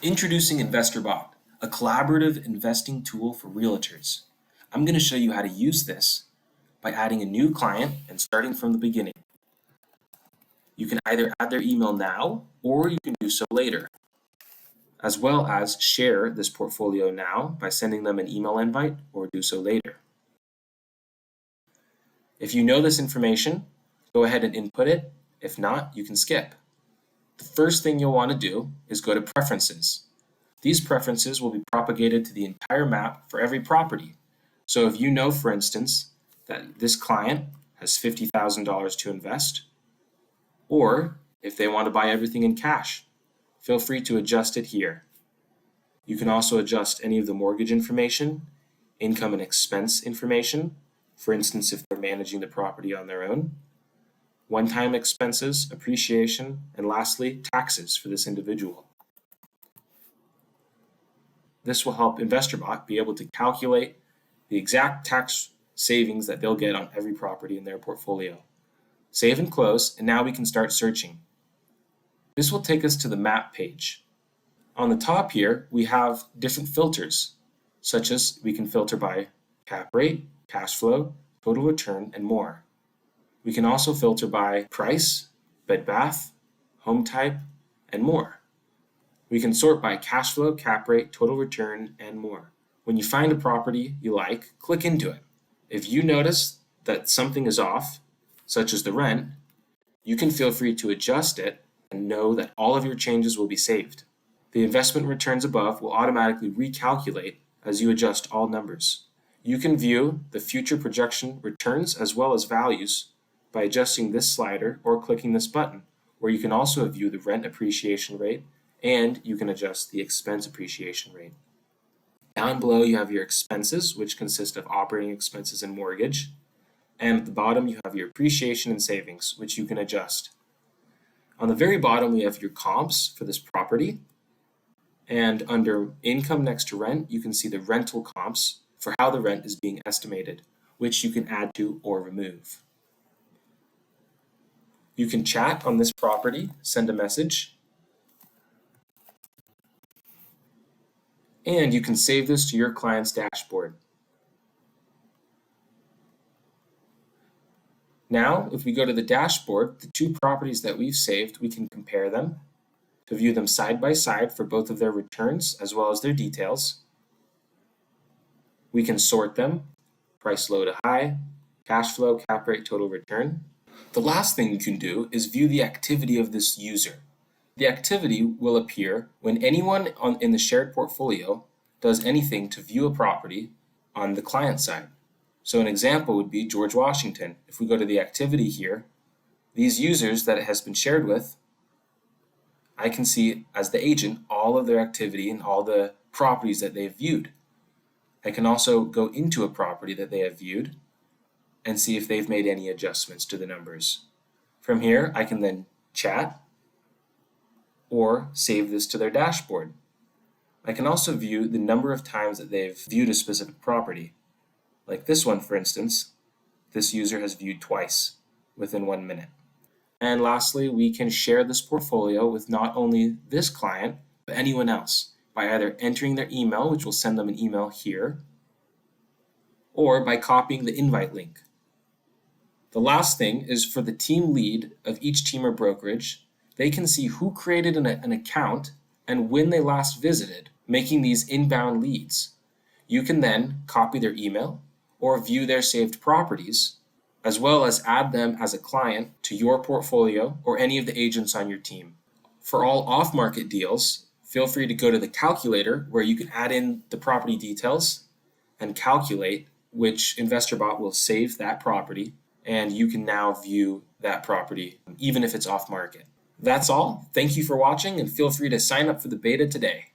Introducing Investorbot, a collaborative investing tool for realtors. I'm going to show you how to use this by adding a new client and starting from the beginning. You can either add their email now or you can do so later, as well as share this portfolio now by sending them an email invite or do so later. If you know this information, go ahead and input it. If not, you can skip. The first thing you'll want to do is go to Preferences. These preferences will be propagated to the entire map for every property. So if you know, for instance, that this client has $50,000 to invest, or if they want to buy everything in cash, feel free to adjust it here. You can also adjust any of the mortgage information, income and expense information, for instance, if they're managing the property on their own, one-time expenses, appreciation, and lastly, taxes for this individual. This will help Investorbot be able to calculate the exact tax savings that they'll get on every property in their portfolio. Save and close, and now we can start searching. This will take us to the map page. On the top here, we have different filters, such as we can filter by cap rate, cash flow, total return, and more. We can also filter by price, bed bath, home type, and more. We can sort by cash flow, cap rate, total return, and more. When you find a property you like, click into it. If you notice that something is off, such as the rent, you can feel free to adjust it and know that all of your changes will be saved. The investment returns above will automatically recalculate as you adjust all numbers. You can view the future projection returns as well as values by adjusting this slider or clicking this button, where you can also view the rent appreciation rate and you can adjust the expense appreciation rate. Down below you have your expenses, which consist of operating expenses and mortgage, and at the bottom you have your appreciation and savings, which you can adjust. On the very bottom we have your comps for this property, and under income next to rent you can see the rental comps for how the rent is being estimated, which you can add to or remove. You can chat on this property, send a message, and you can save this to your client's dashboard. Now, if we go to the dashboard, the two properties that we've saved, we can compare them to view them side by side for both of their returns as well as their details. We can sort them, price low to high, cash flow, cap rate, total return. The last thing you can do is view the activity of this user. The activity will appear when anyone in the shared portfolio does anything to view a property on the client side. So an example would be George Washington. If we go to the activity here, these users that it has been shared with, I can see as the agent all of their activity and all the properties that they've viewed. I can also go into a property that they have viewed and see if they've made any adjustments to the numbers. From here, I can then chat or save this to their dashboard. I can also view the number of times that they've viewed a specific property. Like this one, for instance, this user has viewed twice within 1 minute. And lastly, we can share this portfolio with not only this client, but anyone else by either entering their email, which will send them an email here, or by copying the invite link. The last thing is for the team lead of each team or brokerage, they can see who created an account and when they last visited, making these inbound leads. You can then copy their email or view their saved properties, as well as add them as a client to your portfolio or any of the agents on your team. For all off-market deals, feel free to go to the calculator where you can add in the property details and calculate which Investorbot will save that property, and you can now view that property even if it's off market. That's all. Thank you for watching and feel free to sign up for the beta today.